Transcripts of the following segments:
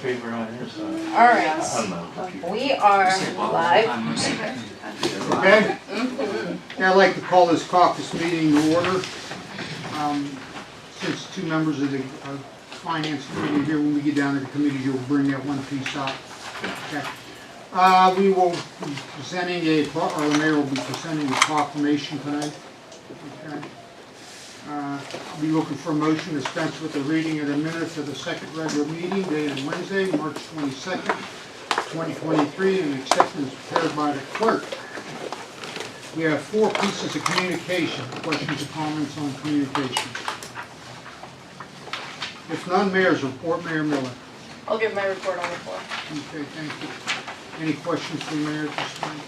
paper on here, so. All right, I'm not a computer. we are live. Okay, Mhm. now I'd like to call this caucus meeting to order. Since two members of the finance committee are here, when we get down to the committee, you'll bring that one piece out. Okay. We will be presenting or the mayor will be presenting a proclamation tonight. Okay. I'll be looking for a motion to dispense with the reading of the minutes of the second regular meeting dated Wednesday, March 22nd, 2023, and acceptance prepared by the clerk. We have four pieces of communication. Questions or comments on communication? If none, mayor's report. Mayor Miller. I'll give my report on the floor. Okay, thank you. Any questions for the mayor at this time?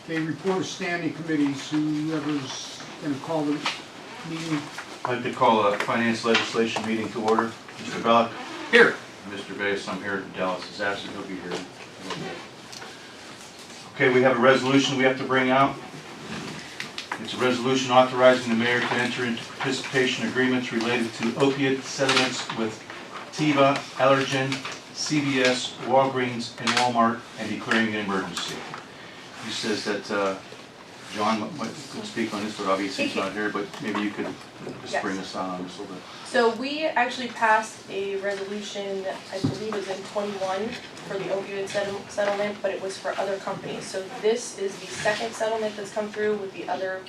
Okay, report of standing committees. Whoever's going to call the meeting. I'd like to call a finance legislation meeting to order. Mr. Bellick? Here. Mr. Bass, I'm here. Dallas is absent. He'll be here in a little bit. Okay, we have a resolution we have to bring out. It's a resolution authorizing the mayor to enter into participation agreements related to opiate settlements with Teva, Allergen, CVS, Walgreens, and Walmart, and declaring an emergency. He says that John could speak on this, but obviously he's not here, but maybe you could just bring us on this a little bit. So we actually passed a resolution, I believe it was in 21 for the opioid settlement, but it was for other companies. So this is the second settlement that's come through with the other,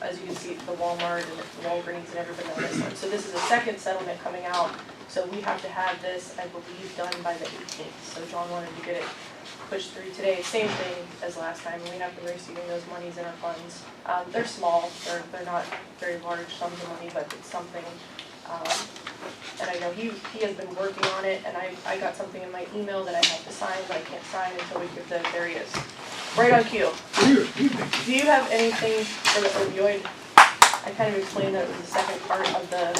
as you can see, the Walmart and the Walgreens and everybody on this one. So this is a second settlement coming out. So we have to have this, I believe, done by the 18th. So John wanted to get it pushed through today. Same thing as last time. We have been receiving those monies in our funds. They're small. They're not very large sums of money, but it's something. And I know he has been working on it, and I got something in my email that I have to sign, but I can't sign until we give there he is. Right on cue. Do you have anything for the opioid? I kind of explained that it was the second part of the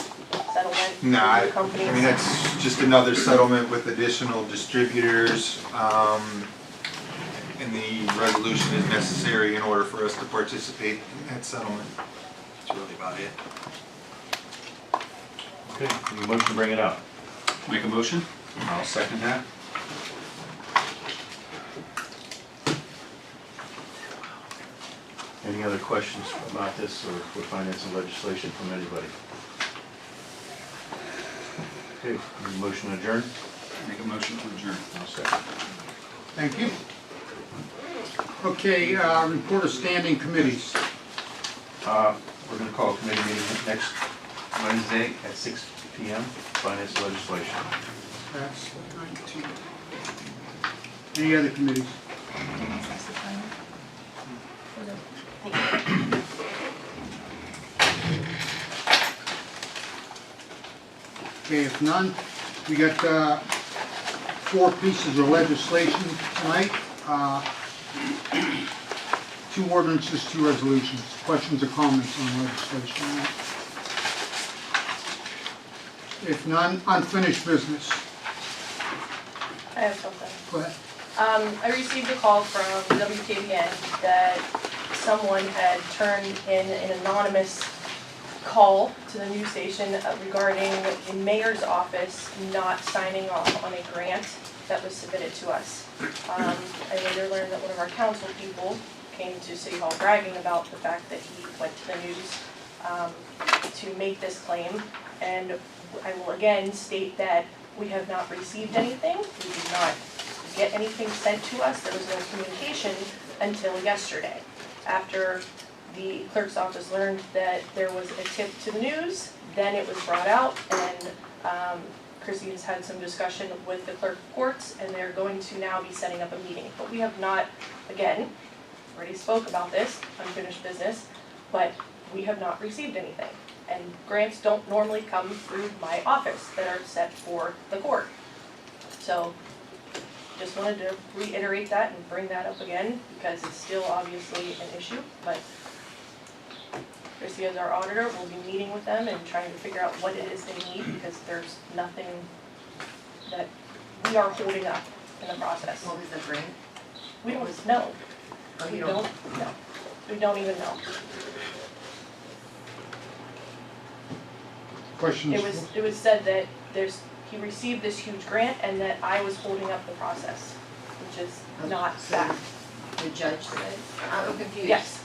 settlement. No, I companies. mean, that's just another settlement with additional distributors. And the resolution is necessary in order for us to participate in that settlement. That's really about it. Okay, need a motion to bring it out. Make a motion? I'll second that. Any other questions about this or for finance and legislation from anybody? Okay, need a motion to adjourn? Make a motion to adjourn. I'll second. Thank you. Okay, report of standing committees. We're going to call a committee meeting next Wednesday at 6 p.m. Finance and legislation. That's 19. Any other committees? Okay, if none, we got four pieces of legislation tonight. Two ordinances, two resolutions. Questions or comments on legislation? If none, unfinished business. I have something. Go ahead. I received a call from WKBN that someone had turned in an anonymous call to the news station regarding the mayor's office not signing off on a grant that was submitted to us. I later learned that one of our council people came to City Hall bragging about the fact that he went to the news to make this claim. And I will again state that we have not received anything. We did not get anything sent to us. There was no communication until yesterday. After the clerk's office learned that there was a tip to the news, then it was brought out, and Chrissy's had some discussion with the clerk of courts, and they're going to now be setting up a meeting. But we have not, again, already spoke about this, unfinished business, but we have not received anything. And grants don't normally come through my office that are set for the court. So just wanted to reiterate that and bring that up again because it's still obviously an issue. But Chrissy, as our auditor, will be meeting with them and trying to figure out what it is they need because there's nothing that we are holding up in the process. What was the grant? We don't know. Oh, We you don't don't? know. We don't even know. Questions? It was said that there's he received this huge grant and that I was holding up the process, which is not fact. The judge said, I'm confused. Yes,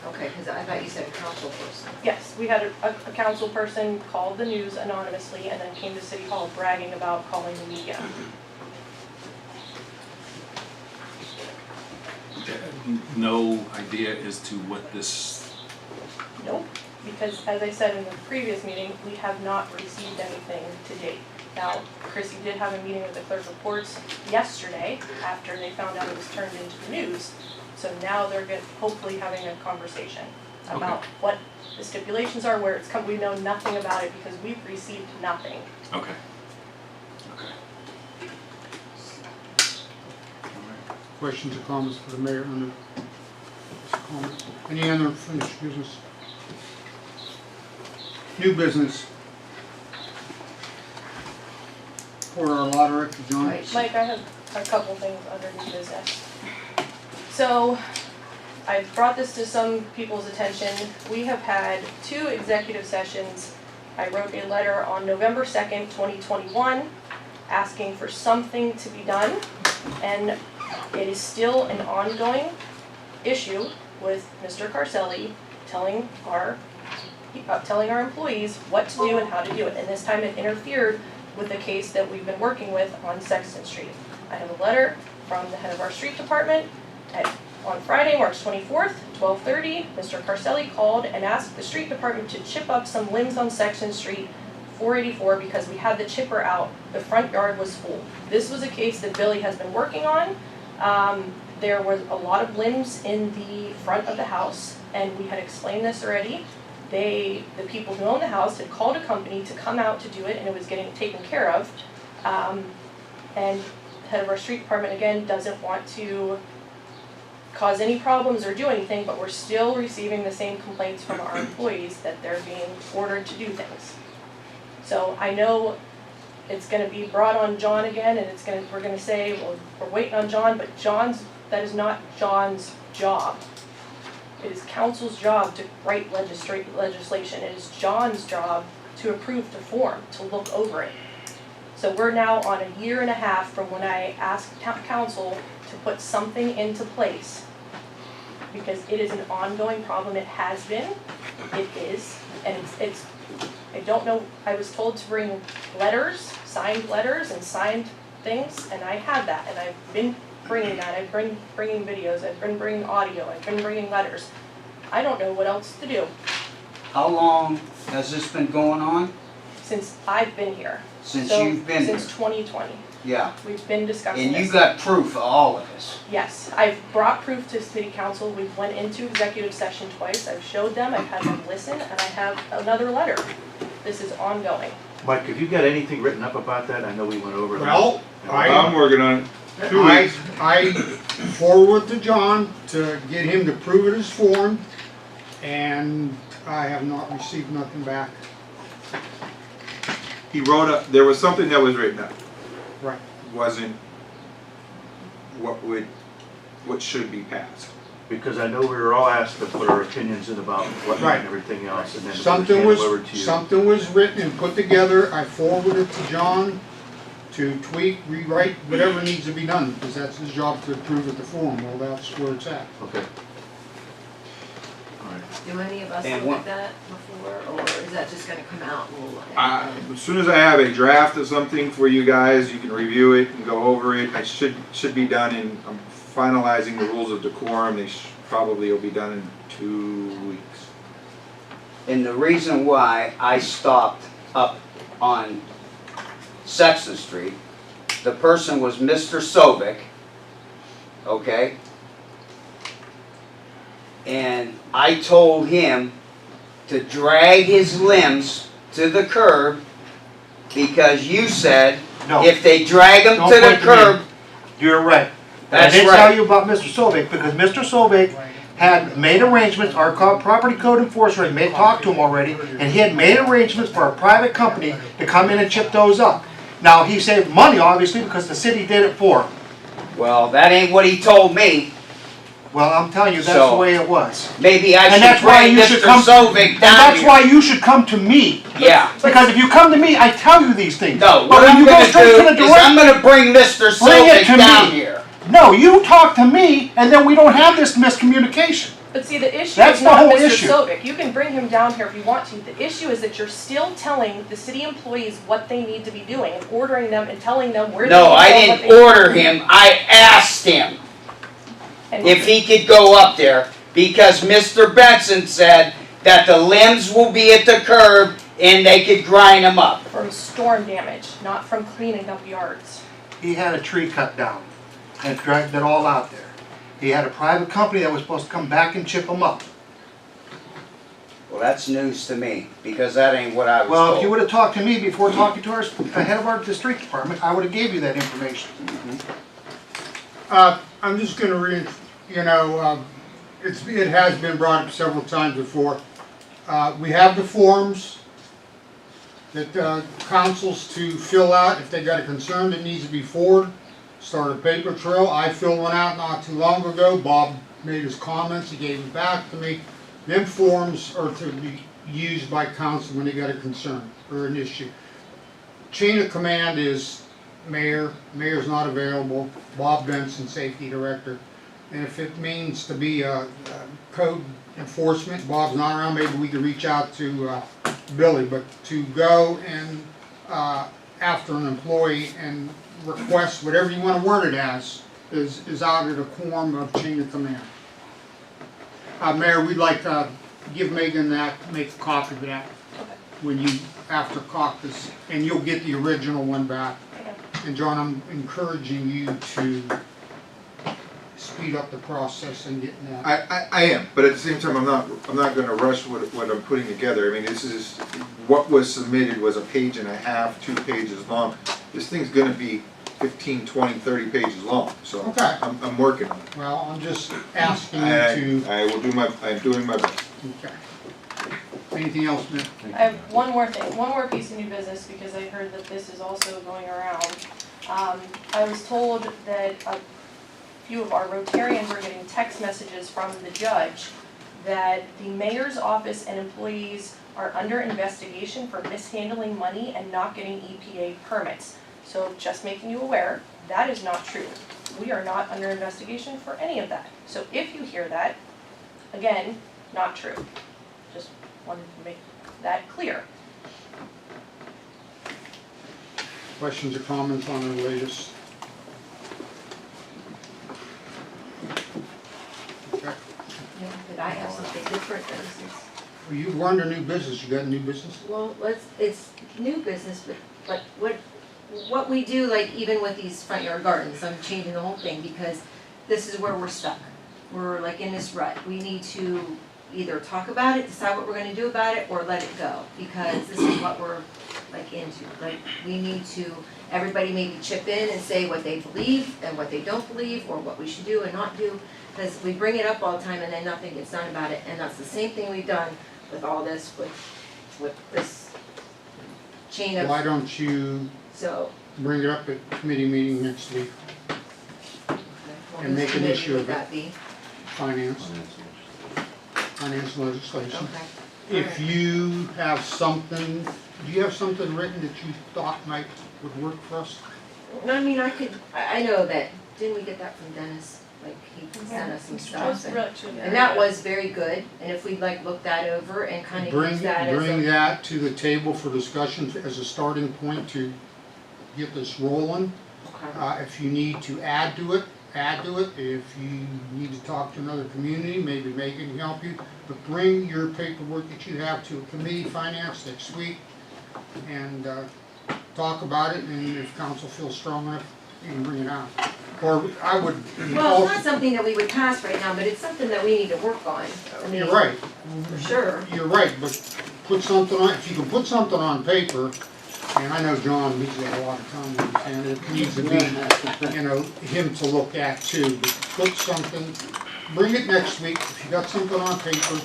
Okay, because I thought you said council person. yes, we had a council person called the news anonymously and then came to City Hall bragging about calling the media. No idea as to what this, Nope, because as I said in the previous meeting, we have not received anything to date. Now, Chrissy did have a meeting with the clerk of reports yesterday after they found out it was turned into the news. So now they're hopefully having a conversation about what the stipulations are, where it's come. We know nothing about it because we've received nothing. okay. Okay. Questions or comments for the mayor under this comment? Any other finished business? New business. For our law director, John. Right. Mike, I have a couple things under new business. So, I've brought this to some people's attention. We have had 2 executive sessions. I wrote a letter on November 2nd, 2021, asking for something to be done. And it is still an ongoing issue with Mr. Carselli telling our employees what to do and how to do it. And this time it interfered with the case that we've been working with on Sexton Street. I have a letter from the head of our street department on Friday, March 24th, 12:30, Mr. Carselli called and asked the street department to chip up some limbs on Sexton Street 484 because we had the chipper out. The front yard was full. This was a case that Billy has been working on. There was a lot of limbs in the front of the house, and we had explained this already. The people who own the house had called a company to come out to do it, and it was getting taken care of. And the head of our street department, again, doesn't want to cause any problems or do anything, but we're still receiving the same complaints from our employees that they're being ordered to do things. So I know it's gonna be brought on John again, and we're gonna say, well, we're waiting on John, but that is not John's job. It is council's job to write legislation. It is John's job to approve the form, to look over it. So we're now on a year and a half from when I asked council to put something into place. Because it is an ongoing problem. It has been, it is, and it's I don't know, I was told to bring letters and signed things, and I have that, and I've been bringing that. I've been bringing videos, I've been bringing audio, I've been bringing letters. I don't know what else to do How long has this been going on? since I've been here. Since So, you've been here? Since 2020. Yeah. We've been discussing And this. you got proof of all of this? Yes, I've brought proof to city council. We went into executive session twice. I've showed them, I've had them listen, and I have another letter. This is ongoing. Mike, have you got anything written up about that? I know we went over that. Well, I'm working on it. 2 I weeks. forward to John to get him to prove it as form, and I have not received nothing back. He wrote up, there was something that was written up. Right. Wasn't what should be passed. Because I know we were all asked to put our opinions in about what Right. and everything else, and then it was Something handed over was, to you. something was written and put together. I forwarded it to John to tweak, rewrite, whatever needs to be done, because that's his job to approve of the form. Well, that's where it's at. Okay. All right. Do any of us And look what- at that before, or is that just gonna come out and we'll look at it? As soon as I have a draft of something for you guys, you can review it and go over it. I should be done I'm finalizing the rules of decorum. They probably will be done in 2 weeks. And the reason why I stopped up on Sexton Street, the person was Mr. Sovic, okay? And I told him to drag his limbs to the curb because you said No. if they drag them Don't to the point to me. curb, You're right. That's I did right. tell you about Mr. Sovic because Mr. Sovic had made arrangements, our property code enforcer had talked to him already, and he had made arrangements for a private company to come in and chip those up. Now, he saved money, obviously, because the city did it for him. well, that ain't what he told me. Well, I'm telling you, that's So- the way it was. Maybe I And should that's why bring you should Mr. come, Sovic and down that's here. why you should come to me. Yeah. Because if you come to me, I tell you these things. No, But what when I'm you go gonna straight to the do is I'm direct, gonna bring Mr. Bring it Sovic to down me. here. no, you talk to me, and then we don't have this miscommunication. But see, the issue That's is the not whole Mr. issue. Sovic. You can bring him down here if you want to. The issue is that you're still telling the city employees what they need to be doing and ordering them and telling them where they No, need to I go and what didn't they need to order do. him, I asked him And if he could go up there, because Mr. Benson said that the limbs will be at the curb and they could grind them up. from storm damage, not from cleaning up yards. He had a tree cut down and dragged it all out there. He had a private company that was supposed to come back and chip them up. Well, that's news to me, because that ain't what I was Well, if you told. would have talked to me before talking to our, the head of our street department, I would have gave you that information. I'm just gonna read, you know, it has been brought up several times before. We have the forms that councils to fill out if they got a concern that needs to be forwarded. Start a paper trail. I filled one out not too long ago. Bob made his comments, he gave them back to me. Them forms are to be used by council when they got a concern or an issue. Chain of command is mayor's not available, Bob Benson, safety director. And if it means to be a code enforcement, Bob's not around, maybe we could reach out to Billy, but to go and after an employee and request whatever you want to word it as is out of the quorum of chain of command. Mayor, we'd like to give Megan that, make a copy of that when you, after caucus, and you'll get the original one back. And John, I'm encouraging you to speed up the process and getting that. I am, but at the same time, I'm not gonna rush what I'm putting together. I mean, this is, what was submitted was a page and a half, 2 pages long. This thing's gonna be 15, 20, 30 pages long, so Okay. I'm working on it. Well, I'm just asking you to, I will do I'm doing my best. okay. Anything else, Nick? I have one more thing, one more piece of new business, because I heard that this is also going around. I was told that a few of our Rotarians were getting text messages from the judge that the mayor's office and employees are under investigation for mishandling money and not getting EPA permits. So just making you aware, that is not true. We are not under investigation for any of that. So if you hear that, again, not true. Just wanted to make that clear. Questions or comments on the latest? Okay. Yeah, Could I have something different than this? Well, you run a new business, you got a new business? Well, it's new business, but what we do, like even with these front yard gardens, I'm changing the whole thing because this is where we're stuck. We're like in this rut. We need to either talk about it, decide what we're gonna do about it, or let it go, because this is what we're like into. Like, we need to, everybody maybe chip in and say what they believe and what they don't believe, or what we should do and not do, because we bring it up all the time and then nothing gets done about it, and that's the same thing we've done with all this, with this chain of, Why don't you so. bring it up at committee meeting next week, Well, And make whose an committee issue would of it. that be? finance legislation. Okay. If you have something, do you have something written that you thought would work for us? No, I mean, I know that, didn't we get that from Dennis? Like, he sent us some stuff, and that was very good, and if we'd like look that over and kind of use that as Bring a, that to the table for discussion as a starting point to get this rolling. okay. If you need to add to it, add to it. If you need to talk to another community, maybe Megan can help you. But bring your paperwork that you have to a committee, finance next week, and talk about it, and if council feels strong enough, you can bring it out. Or I would Well, it's not something that we would pass right now, but it's something that we need to work on. I mean, You're right. for sure. You're right, but put something on, if you can put something on paper, and I know John, he's got a lot of time, and it needs to be, you know, him to look at too, but put something, bring it next week, if you got something on paper,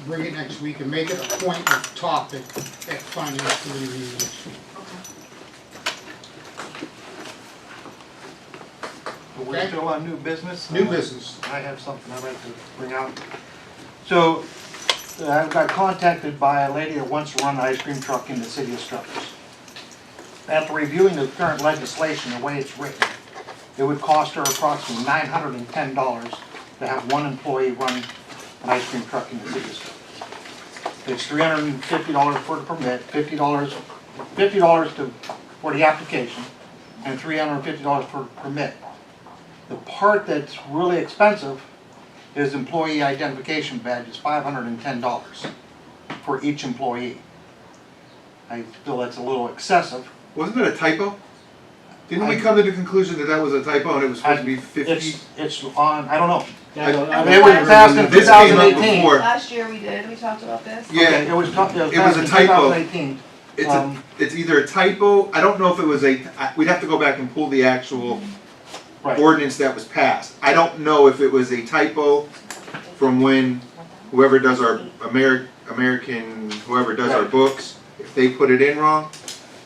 bring it next week and make it a point of topic at finance committee meetings. We're Okay. still on new business. New business. I have something I'd like to bring out. So, I got contacted by a lady that wants to run an ice cream truck in the city of Struthers. After reviewing the current legislation, the way it's written, it would cost her approximately $910 to have one employee run an ice cream truck in the city of Struthers. It's $350 for the permit, $50 for the application, and $350 for the permit. The part that's really expensive is employee identification badge. It's $510 for each employee. I feel that's a little excessive. Wasn't it a typo? Didn't we come to the conclusion that that was a typo and it was supposed to be 50? It's on, I don't know. I- It was passed in This came up 2018. before. Last year we did, we talked about this. Okay, Yeah, it was It passed was a in typo. 2018. it's either a typo, I don't know if it was we'd have to go back and pull the actual Right. ordinance that was passed. I don't know if it was a typo from when whoever does our American, whoever does our Right. books, if they put it in wrong.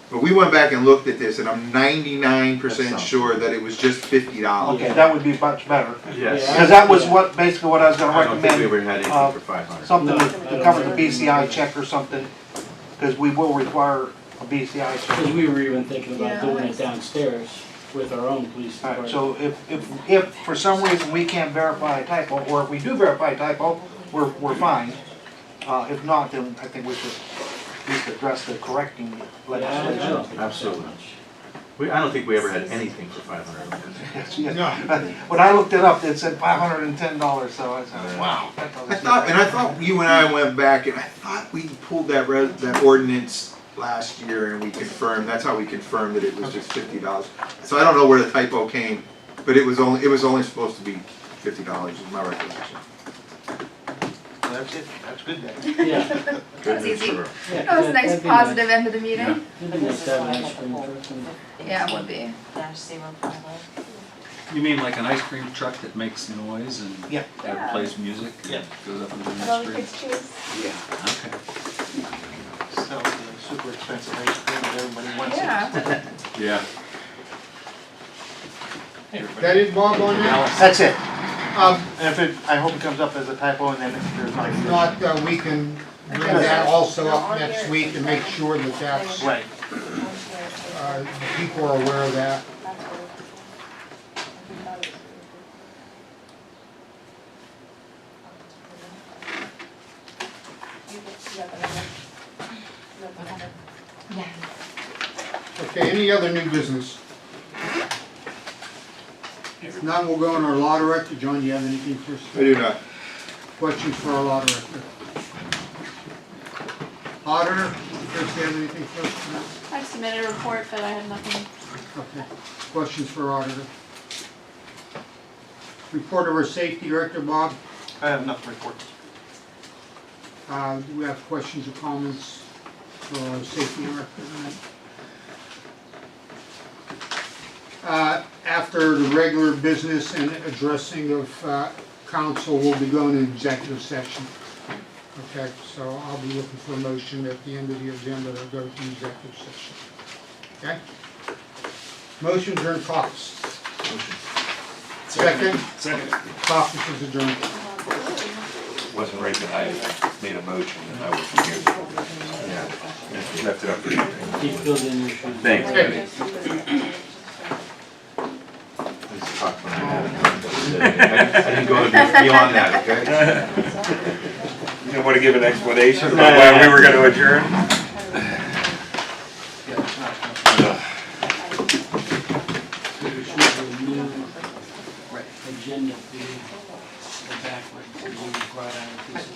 But we went back and looked at this and I'm 99% sure that it was just $50. Okay, that would be much better. Yes. Because that was basically what I was gonna I don't think we recommend, ever had uh, anything for 500. something to cover the BCI check or something, because we will require a BCI check. Because we were even thinking about Yeah. doing it downstairs with our own police Alright, department. so if for some reason we can't verify a typo, or if we do verify a typo, we're fine. If not, then I think we should at least address the correcting Yeah, I legislation. don't think it's that Absolutely. much. I don't think we ever had anything for 500. When I looked it up, it said $510, so I said, wow. that doesn't seem right. I thought you and I went back and I thought we pulled that ordinance last year and we confirmed, that's how we confirmed that it was just $50. So I don't know where the typo came, but it was only supposed to be $50 is my recollection. That's it, that's good then. Yeah. That was easy. Yeah, That was a nice that'd be positive end of the meeting. It'd be nice to have an ice cream truck and Yeah, it would be. You mean like an ice cream truck that makes noise and Yeah. Yeah. plays music? Yeah. Goes up into And the all the street? kids choose. Okay. Sells the super expensive ice cream that everybody wants. Yeah. Yeah. That it, Bob, on that? That's it. Um, And I hope it comes up as a typo and then if there's not. If not, we can bring that also up next week and make sure that that's, Right. people are aware of that. Okay, any other new business? If none, we'll go on our law director. John, do you have anything for us? I do not. Questions for our law director? Auditor, Chris, do you have anything for us tonight? I submitted a report, but I have nothing. Okay. Questions for auditor? Report of our safety director, Bob. I have enough to report. Do we have questions or comments for our safety director tonight? After the regular business and addressing of council, we'll be going to executive session. Okay, so I'll be looking for a motion at the end of the agenda to go to executive session. Okay? Motion during caucus. Second? Second. Caucus is adjourned. Wasn't right that I made a motion and I wasn't here. Yeah, left it up to you. keep filling in your shoes. Thanks, Okay. buddy. I didn't go beyond that, okay? You don't want to give an explanation about why we were going to adjourn? Agenda for you, the backwards, and you brought out a piece of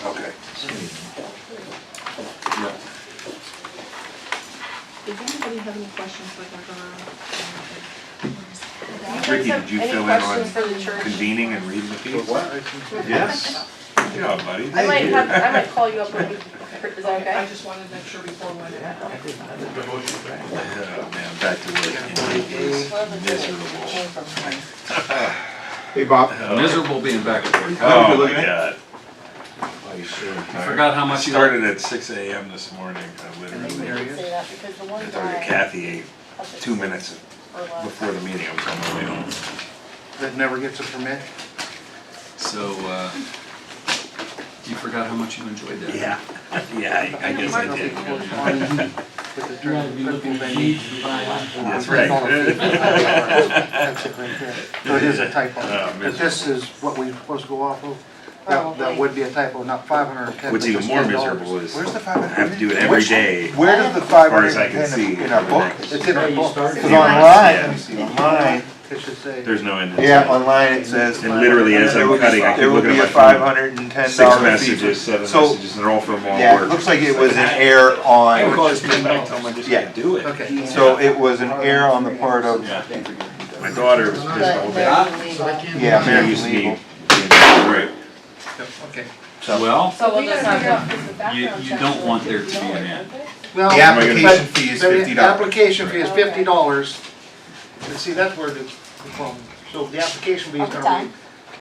Okay. Does anybody have any questions like Ricky, did you Any fill in questions on for the church? convening and reading the piece? Yes. Good job, buddy. I might call you up when we, is that okay? just wanted to make sure before we went in. Oh, man, back to work. Miserable. Hey, Bob. Miserable being back at work. Oh, my God. I forgot how much you Started at 6 a.m. this morning, I literally. Say that because the one I told you guy. Kathy ate 2 minutes or less. before the meeting, I was on my way home. that never gets a permit. So, you forgot how much you enjoyed that. Yeah, yeah, I guess I did. With the You gotta be looking at the deeds to buy that. That's right. That's it right there. So it is a typo. Oh, But this is what we're supposed to go off of. That would be a typo, not 510. What's but even just more $10. miserable is Where's the I 510? have to do it every day. Where does the As far as I can 510 see. in our book? It's in our book. started. Because It online, should say. There's no end. yeah, online it says. And literally as there I'm would be- cutting, I there keep would looking be at a my phone. $510 Six fee. messages, seven So- messages, and they're all from all Yeah, it work. looks like it was an error I on, call this thing back, tell them I just Yeah. can't do it. Okay. so it was an error on the part of, Yeah. My daughter was pissed all day. So I can't. yeah, She American used to be, Legal. right. Okay. Well, So we'll you, just have to. you don't want there to be an end. Well, The application fee is the $50. application fee is $50. And see, that's where the problem. So the application fee is gonna be